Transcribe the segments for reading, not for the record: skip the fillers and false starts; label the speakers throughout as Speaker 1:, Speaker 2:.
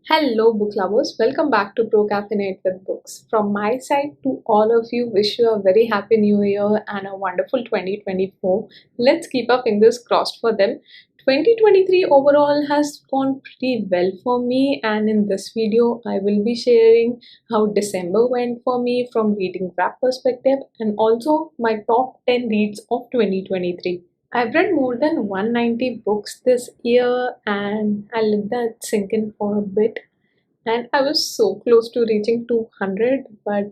Speaker 1: Hello, book lovers. Welcome back to Procrastinate with Books. From my side to all of you, wish you a very happy new year and a wonderful 2024. Let's keep our fingers crossed for them. 2023 overall has gone pretty well for me, and in this video, I will be sharing how December went for me from reading wrap perspective and also my top 10 reads of 2023. I've read more than 190 books this year and I let that sink in for a bit. And I was so close to reaching 200, but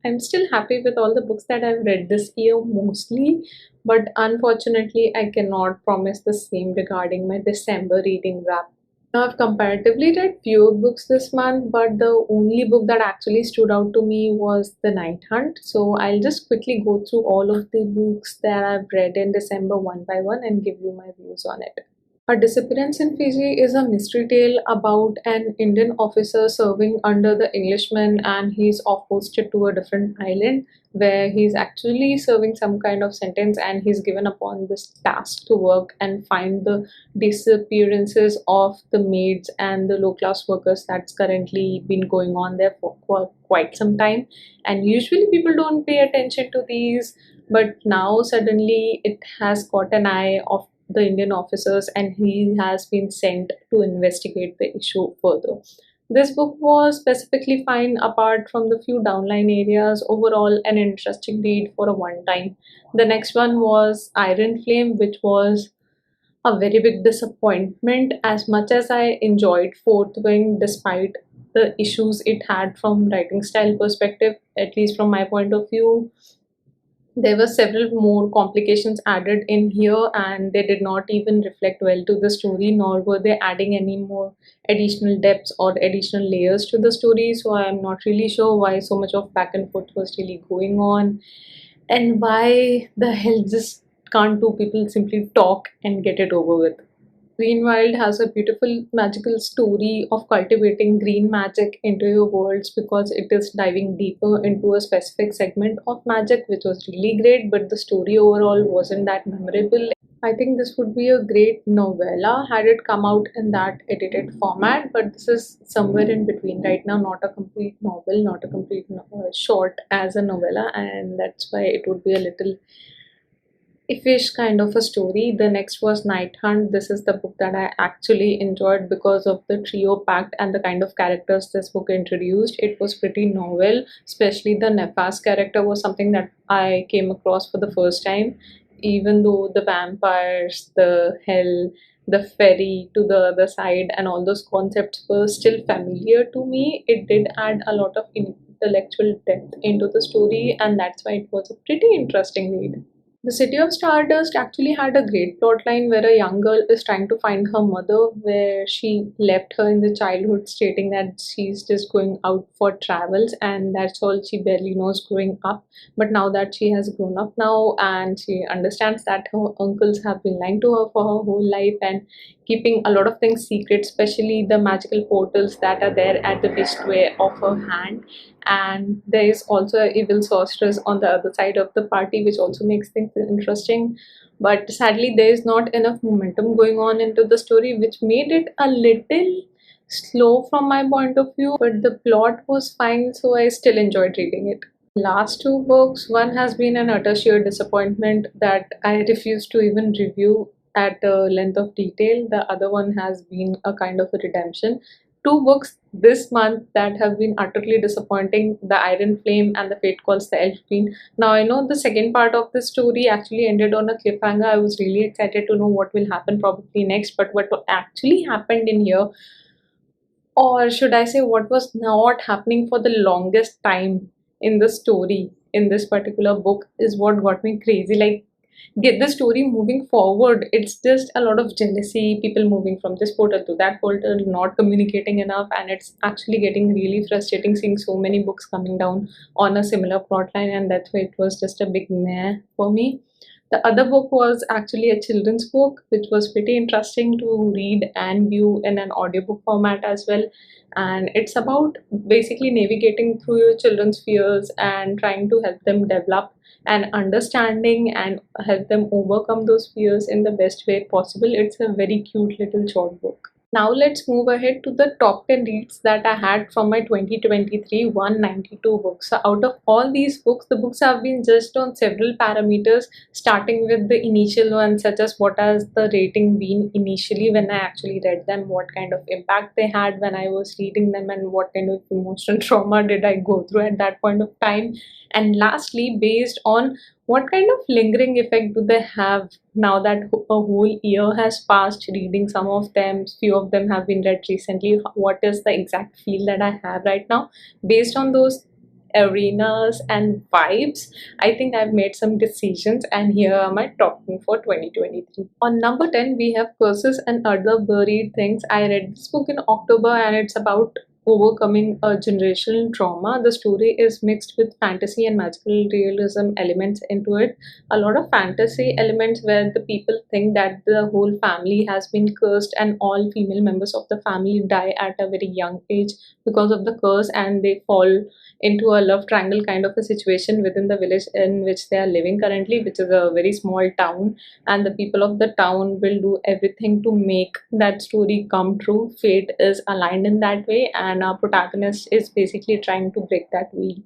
Speaker 1: I'm still happy with all the books that I've read this year mostly. But unfortunately, I cannot promise the same regarding my December reading wrap. Now, I've comparatively read fewer books this month, but the only book that actually stood out to me was The Night Hunt. So I'll just quickly go through all of the books that I've read in December one by one and give you my views on it. A Disappearance in Fiji is a mystery tale about an Indian officer serving under the Englishman, and he's off posted to a different island where he's actually serving some kind of sentence, and he's given upon this task to work and find the disappearances of the maids and the low class workers that's currently been going on there for quite some time. And usually people don't pay attention to these, but now suddenly it has caught an eye of the Indian officers, and he has been sent to investigate the issue further. This book was specifically fine apart from the few downline areas. Overall, an interesting read for a one time. The next one was Iron Flame, which was a very big disappointment. As much as I enjoyed Fourth Wing, despite the issues it had from writing style perspective, at least from my point of view, there were several more complications added in here, and they did not even reflect well to the story, nor were they adding any more additional depths or additional layers to the story. So I am not really sure why so much of back and forth was really going on, and why the hell just can't two people simply talk and get it over with. Green Wild has a beautiful magical story of cultivating green magic into your worlds, because it is diving deeper into a specific segment of magic, which was really great, but the story overall wasn't that memorable. I think this would be a great novella had it come out in that edited format, but this is somewhere in between right now, not a complete novel, not a complete short as a novella, and that's why it would be a little ifish kind of a story. The next was Night Hunt. This is the book that I actually enjoyed because of the trio pact and the kind of characters this book introduced. It was pretty novel, especially the Nefas character was something that I came across for the first time. Even though the vampires, the hell, the ferry to the other side, and all those concepts were still familiar to me, it did add a lot of intellectual depth into the story, and that's why it was a pretty interesting read. The City of Stardust actually had a great plotline where a young girl is trying to find her mother, where she left her in the childhood, stating that she's just going out for travels and that's all she barely knows growing up. But now that she has grown up now and she understands that her uncles have been lying to her for her whole life and keeping a lot of things secret, especially the magical portals that are there at the wristway of her hand, and there is also an evil sorceress on the other side of the party, which also makes things interesting. But sadly, there is not enough momentum going on into the story, which made it a little slow from my point of view, but the plot was fine, so I still enjoyed reading it. Last two books, one has been an utter sheer disappointment that I refuse to even review at a length of detail. The other one has been a kind of a redemption. Two books this month that have been utterly disappointing: The Iron Flame and The Fate Calls the Elf Queen. Now, I know the second part of the story actually ended on a cliffhanger. I was really excited to know what will happen probably next, but what actually happened in here, or should I say, what was not happening for the longest time in the story in this particular book, is what got me crazy. Like, get the story moving forward. It's just a lot of jealousy, people moving from this portal to that portal, not communicating enough, and it's actually getting really frustrating seeing so many books coming down on a similar plotline, and that's why it was just a big meh for me. The other book was actually a children's book, which was pretty interesting to read and view in an audiobook format as well. And it's about basically navigating through your children's fears and trying to help them develop an understanding and help them overcome those fears in the best way possible. It's a very cute little short book. Now let's move ahead to the top 10 reads that I had from my 2023 192 books. So out of all these books, the books have been judged on several parameters, starting with the initial ones such as what has the rating been initially when I actually read them, what kind of impact they had when I was reading them, and what kind of emotional trauma did I go through at that point of time. And lastly, based on what kind of lingering effect do they have now that a whole year has passed reading some of them, few of them have been read recently, what is the exact feel that I have right now based on those arenas and vibes. I think I've made some decisions, and here are my top 10 for 2023. On number 10, we have Curses and Other Buried Things. I read this book in October, and it's about overcoming a generational trauma. The story is mixed with fantasy and magical realism elements into it. A lot of fantasy elements where the people think that the whole family has been cursed and all female members of the family die at a very young age because of the curse, and they fall into a love triangle kind of a situation within the village in which they are living currently, which is a very small town, and the people of the town will do everything to make that story come true. Fate is aligned in that way, and our protagonist is basically trying to break that wheel.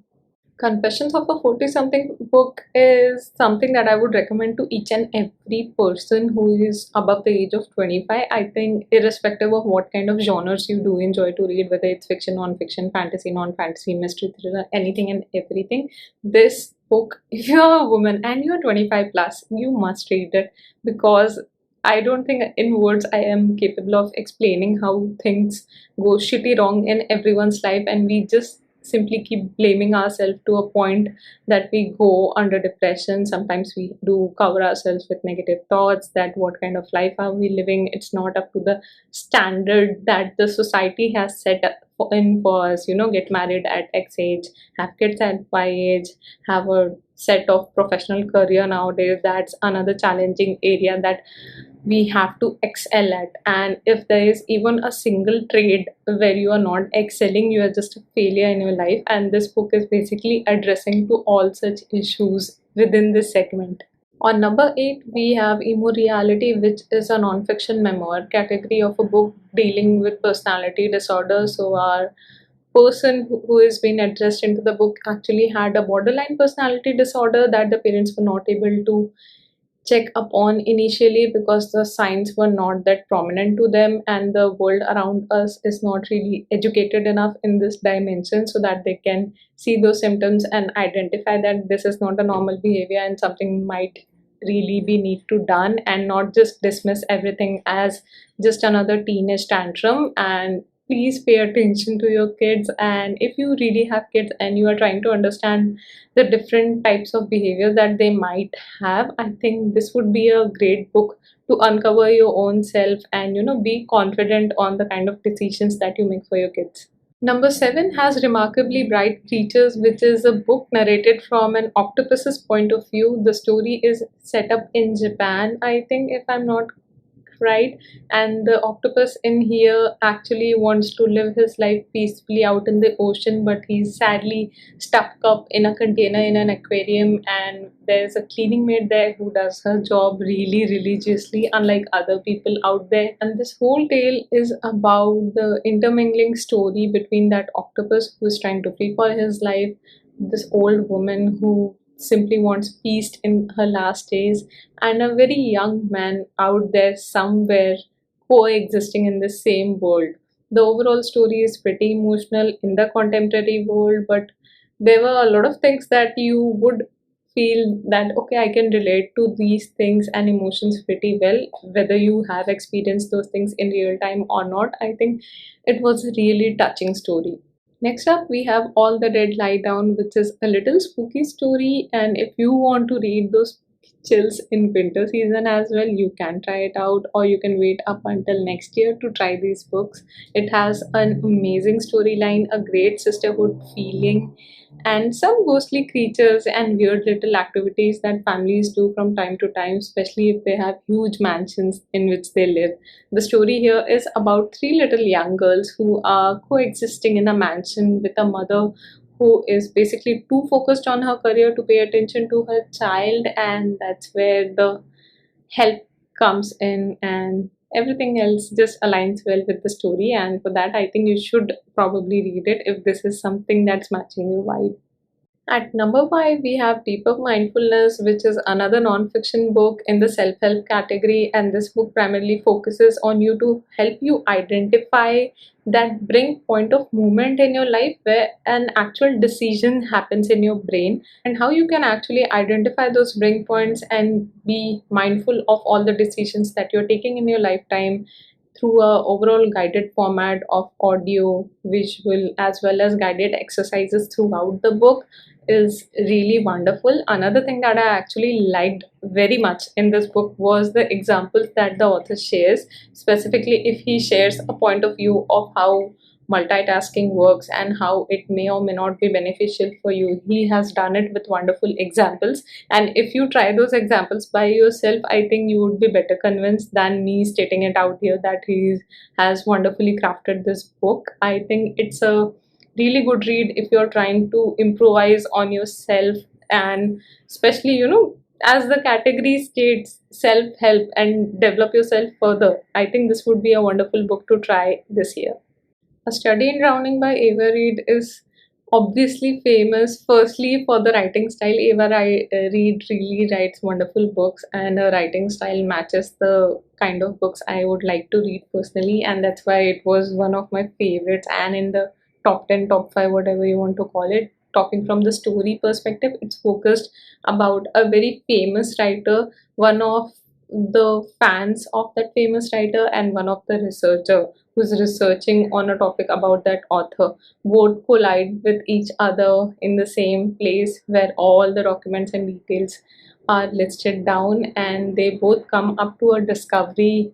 Speaker 1: Confessions of a 40 something book is something that I would recommend to each and every person who is above the age of 25. I think, irrespective of what kind of genres you do enjoy to read, whether it's fiction, non fiction, fantasy, non fantasy, mystery, thriller, anything and everything, this book, if you're a woman and you're 25 plus, you must read it, because I don't think in words I am capable of explaining how things go shitty wrong in everyone's life, and we just simply keep blaming ourselves to a point that we go under depression. Sometimes we do cover ourselves with negative thoughts that what kind of life are we living? It's not up to the standard that the society has set up in for us. Get married at X age, have kids at Y age, have a set of professional career nowadays. That's another challenging area that we have to excel at. And if there is even a single trade where you are not excelling, you are just a failure in your life. And this book is basically addressing to all such issues within this segment. On number 8, we have Emo Reality, which is a non-fiction memoir category of a book dealing with personality disorders. So our person who is being addressed into the book actually had a borderline personality disorder that the parents were not able to check upon initially because the signs were not that prominent to them, and the world around us is not really educated enough in this dimension so that they can see those symptoms and identify that this is not a normal behavior and something might really be need to done, and not just dismiss everything as just another teenage tantrum. And please pay attention to your kids, and if you really have kids and you are trying to understand the different types of behavior that they might have, I think this would be a great book to uncover your own self and be confident on the kind of decisions that you make for your kids. Number 7 has Remarkably Bright Creatures, which is a book narrated from an octopus's point of view. The story is set up in Japan, I think, if I'm not right, and the octopus in here actually wants to live his life peacefully out in the ocean, but he's sadly stuck up in a container in an aquarium, and there's a cleaning maid there who does her job really religiously, unlike other people out there. And this whole tale is about the intermingling story between that octopus who is trying to flee for his life, this old woman who simply wants peace in her last days, and a very young man out there somewhere coexisting in the same world. The overall story is pretty emotional in the contemporary world, but there were a lot of things that you would feel that okay, I can relate to these things and emotions pretty well, whether you have experienced those things in real time or not. I think it was a really touching story. Next up, we have All the Dead Lie Down, which is a little spooky story. And if you want to read those chills in winter season as well, you can try it out, or you can wait up until next year to try these books. It has an amazing storyline, a great sisterhood feeling, and some ghostly creatures and weird little activities that families do from time to time, especially if they have huge mansions in which they live. The story here is about three little young girls who are coexisting in a mansion with a mother who is basically too focused on her career to pay attention to her child, and that's where the help comes in. And everything else just aligns well with the story, and for that I think you should probably read it if this is something that's matching your vibe. At number five, we have Deeper Mindfulness, which is another non-fiction book in the self-help category. And this book primarily focuses on you to help you identify that bring point of movement in your life where an actual decision happens in your brain, and how you can actually identify those bring points and be mindful of all the decisions that you're taking in your lifetime through a overall guided format of audio, visual, as well as guided exercises throughout the book is really wonderful. Another thing that I actually liked very much in this book was the examples that the author shares, specifically if he shares a point of view of how multitasking works and how it may or may not be beneficial for you. He has done it with wonderful examples, and if you try those examples by yourself, I think you would be better convinced than me stating it out here that he has wonderfully crafted this book. I think it's a really good read if you're trying to improvise on yourself, and especially, as the category states, self-help and develop yourself further. I think this would be a wonderful book to try this year. A Study in Drowning by Ava Reid is obviously famous firstly for the writing style. Reid really writes wonderful books, and her writing style matches the kind of books I would like to read personally, and that's why it was one of my favorites and in the top 10, top 5, whatever you want to call it. Talking from the story perspective, it's focused about a very famous writer, one of the fans of that famous writer, and one of the researcher who's researching on a topic about that author. Both collide with each other in the same place where all the documents and details are listed down, and they both come up to a discovery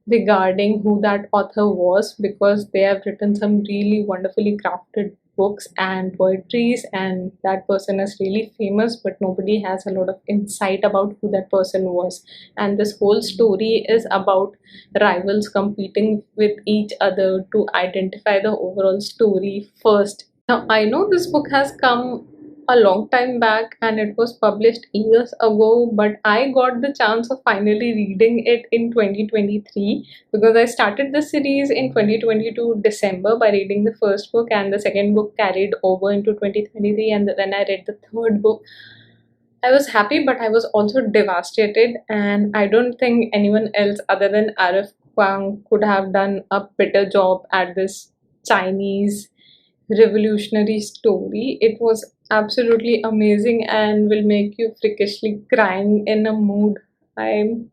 Speaker 1: regarding who that author was, because they have written some really wonderfully crafted books and poetries, and that person is really famous, but nobody has a lot of insight about who that person was. And this whole story is about rivals competing with each other to identify the overall story first. Now, I know this book has come a long time back and it was published years ago, but I got the chance of finally reading it in 2023, because I started the series in 2022 December by reading the first book, and the second book carried over into 2023, and then I read the third book. I was happy, but I was also devastated, and I don't think anyone else other than Arif Kwang could have done a better job at this Chinese revolutionary story. It was absolutely amazing and will make you freakishly crying in a mood. I'm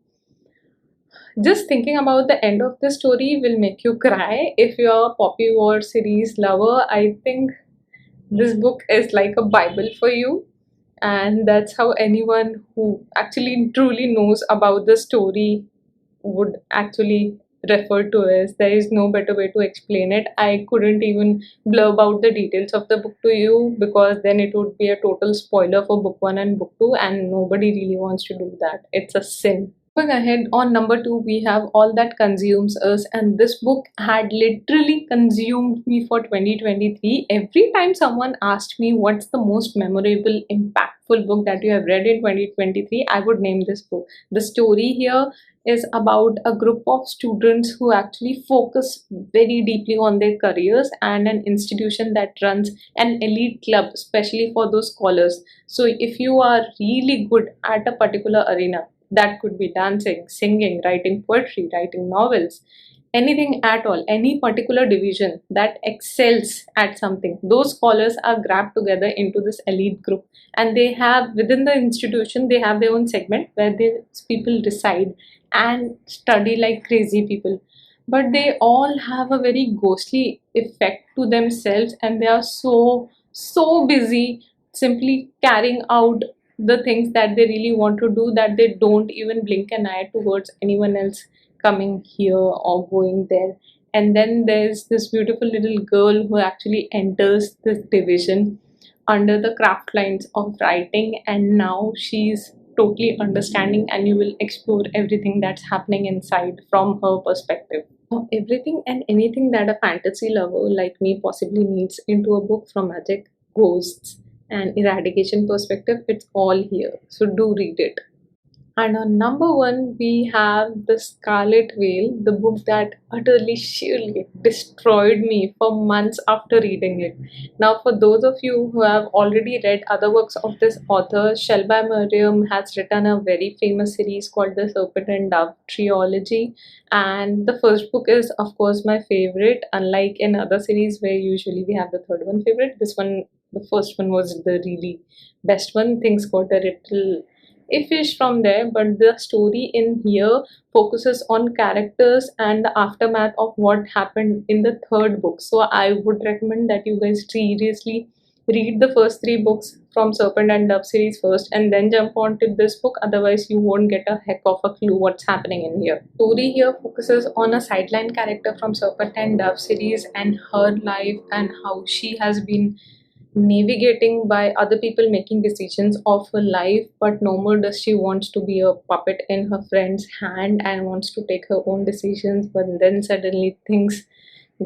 Speaker 1: just thinking about the end of the story will make you cry. If you're a Poppy War series lover, I think this book is like a Bible for you, and that's how anyone who actually truly knows about the story would actually refer to it. There is no better way to explain it. I couldn't even blurb out the details of the book to you, because then it would be a total spoiler for book 1 and book 2, and nobody really wants to do that. It's a sin. Going ahead, on number 2, we have All That Consumes Us, and this book had literally consumed me for 2023. Every time someone asked me what's the most memorable, impactful book that you have read in 2023, I would name this book. The story here is about a group of students who actually focus very deeply on their careers, and an institution that runs an elite club, especially for those scholars. So, if you are really good at a particular arena, that could be dancing, singing, writing poetry, writing novels, anything at all, any particular division that excels at something. Those scholars are grabbed together into this elite group, and they have within the institution, they have their own segment where these people reside and study like crazy people. But they all have a very ghostly effect to themselves, and they are so busy simply carrying out the things that they really want to do, that they don't even blink an eye towards anyone else coming here or going there. And then there's this beautiful little girl who actually enters this division under the craft lines of writing, and now she's totally understanding, and you will explore everything that's happening inside from her perspective. Now, everything and anything that a fantasy lover like me possibly needs into a book, from magic, ghosts, and eradication perspective, it's all here. So do read it. And on number one, we have The Scarlet Whale, the book that utterly, sheerly destroyed me for months after reading it. Now, for those of you who have already read other works of this author, Shelby Miriam has written a very famous series called The Serpent and Dove Trilogy. And the first book is, of course, my favorite. Unlike in other series where usually we have the third one favorite, this one, the first one was the really best one. Things got a little iffish from there, but the story in here focuses on characters and the aftermath of what happened in the third book. So I would recommend that you guys seriously read the first three books from Serpent and Dove series first and then jump on to this book, otherwise you won't get a heck of a clue what's happening in here. Story here focuses on a sideline character from Serpent and Dove series and her life and how she has been navigating by other people making decisions of her life, but no more does she wants to be a puppet in her friend's hand and wants to take her own decisions. But then suddenly things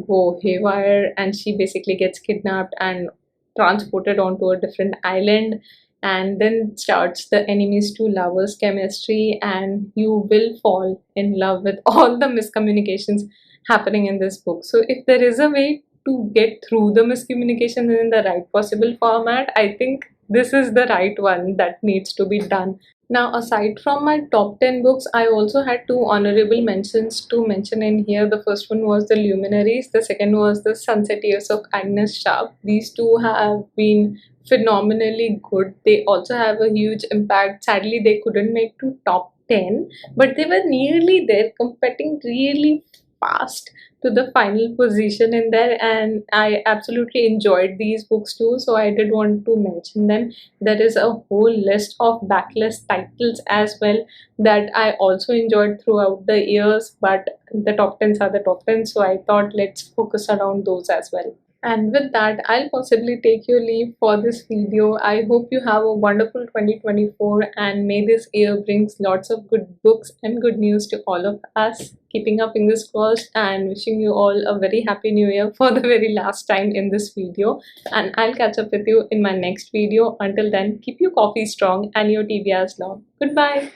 Speaker 1: go haywire and she basically gets kidnapped and transported onto a different island, and then starts the enemies to lovers chemistry, and you will fall in love with all the miscommunications happening in this book. So if there is a way to get through the miscommunication in the right possible format, I think this is the right one that needs to be done. Now, aside from my top 10 books, I also had two honorable mentions to mention in here. The first one was The Luminaries, the second was The Sunset Years of Agnes Sharp. These two have been phenomenally good. They also have a huge impact. Sadly, they couldn't make to top 10, but they were nearly there, competing really fast to the final position in there, and I absolutely enjoyed these books too, so I did want to mention them. There is a whole list of backlist titles as well that I also enjoyed throughout the years, but the top 10s are the top 10s, so I thought let's focus around those as well. And with that, I'll possibly take your leave for this video. I hope you have a wonderful 2024 and may this year brings lots of good books and good news to all of us. Keeping our fingers crossed and wishing you all a very happy new year for the very last time in this video. And I'll catch up with you in my next video. Until then, keep your coffee strong and your TBRs long. Goodbye.